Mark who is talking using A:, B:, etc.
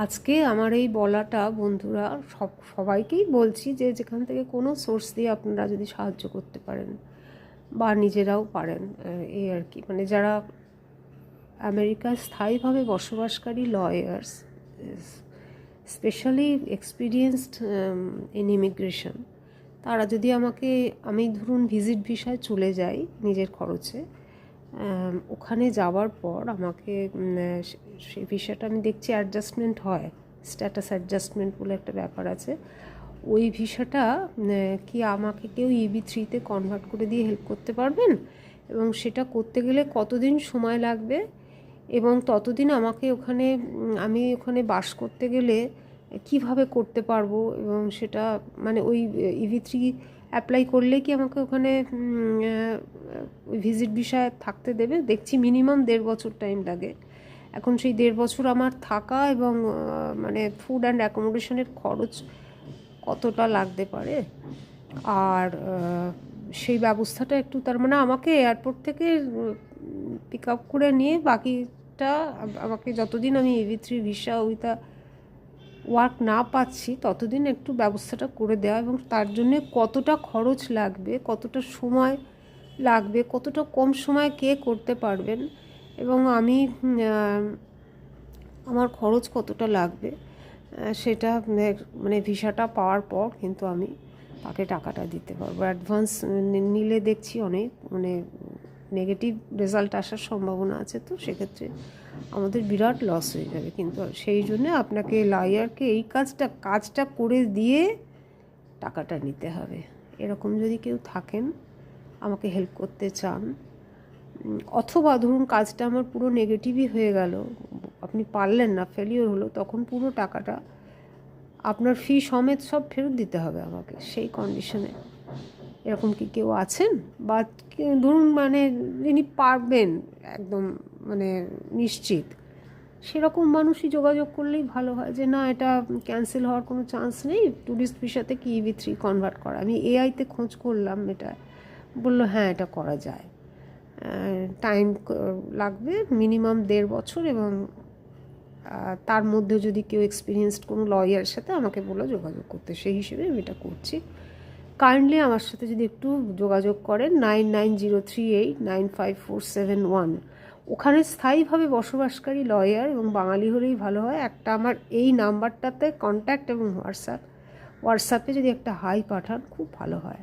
A: আজকে আমার এই বলাটা বন্ধুরা সবাইকেই বলছি যে যেখান থেকে কোনো সোর্স দিয়ে আপনারা যদি সাহায্য করতে পারেন বা নিজেরাও পারেন, এই আর কি, মানে যারা আমেরিকায় স্থায়ীভাবে বসবাসকারী lawyers, specially experienced in immigration, তারা যদি আমি ধরুন ভিজিট ভিসায় চলে যাই নিজের খরচে, ওখানে যাওয়ার পর আমাকে সেই ভিসাটা আমি দেখছি অ্যাডজাস্টমেন্ট হয়, স্ট্যাটাস অ্যাডজাস্টমেন্ট বলে একটা ব্যাপার আছে। ওই ভিসাটা কি আমাকে কেউ EB-3-তে কনভার্ট করে দিয়ে হেল্প করতে পারবেন, এবং সেটা করতে গেলে কতদিন সময় লাগবে, এবং ততদিন আমি ওখানে বাস করতে গেলে কিভাবে করতে পারবো, এবং সেটা মানে ওই EB-3 অ্যাপ্লাই করলে কি আমাকে ওখানে ওই ভিজিট ভিসায় থাকতে দেবে? দেখছি মিনিমাম 1.5 বছর টাইম লাগে। এখন সেই 1.5 বছর আমার থাকা এবং মানে ফুড অ্যান্ড অ্যাকোমোডেশনের খরচ কতটা লাগতে পারে, আর সেই ব্যবস্থাটা একটু, তার মানে আমাকে এয়ারপোর্ট থেকে পিক আপ করে নিয়ে বাকিটা আমাকে যতদিন আমি EB-3 ভিসা উইথ ওয়ার্ক না পাচ্ছি ততদিন একটু ব্যবস্থাটা করে দেওয়া, এবং তার জন্যে কতটা খরচ লাগবে, কতটা সময় লাগবে, কতটা কম সময় কে করতে পারবেন, এবং আমার খরচ কতটা লাগবে, সেটা মানে ভিসাটা পাওয়ার পর কিন্তু আমি তাকে টাকাটা দিতে পারবো। অ্যাডভান্স নিলে দেখছি অনেক মানে নেগেটিভ রেজাল্ট আসার সম্ভাবনা আছে, তো সেক্ষেত্রে আমাদের বিরাট লস হয়ে যাবে। কিন্তু সেই জন্যে আপনাকে লয়ারকে এই কাজটা করে দিয়ে টাকাটা নিতে হবে। এরকম যদি কেউ থাকেন, আমাকে হেল্প করতে চান, অথবা ধরুন কাজটা আমার পুরো নেগেটিভই হয়ে গেল, আপনি পারলেন না, ফেলিওর হলো, তখন পুরো টাকাটা আপনার ফি সমেত সব ফেরত দিতে হবে আমাকে, সেই কন্ডিশনে এরকম কি কেউ আছেন? বা ধরুন মানে যিনি পারবেন একদম মানে নিশ্চিত, সেরকম মানুষই যোগাযোগ করলেই ভালো হয়, যে না, এটা ক্যান্সেল হওয়ার কোনো চান্স নেই, ট্যুরিস্ট ভিসাতে কি EB-3 কনভার্ট করা। আমি AI-তে খোঁজ করলাম, এটা বললো হ্যাঁ এটা করা যায়, টাইম লাগবে মিনিমাম 1.5 বছর, এবং তার মধ্যে যদি কেউ এক্সপিরিয়েন্সড কোনো লয়ারের সাথে আমাকে বলে যোগাযোগ করতে, সেই হিসেবে আমি এটা করছি। কাইন্ডলি আমার সাথে যদি একটু যোগাযোগ করেন 9903895471, ওখানে স্থায়ীভাবে বসবাসকারী লয়ার এবং বাঙালি হলেই ভালো হয়। একটা আমার এই নাম্বারটাতে কন্ট্যাক্ট এবং হোয়াটসঅ্যাপে যদি একটা হাই পাঠান খুব ভালো হয়।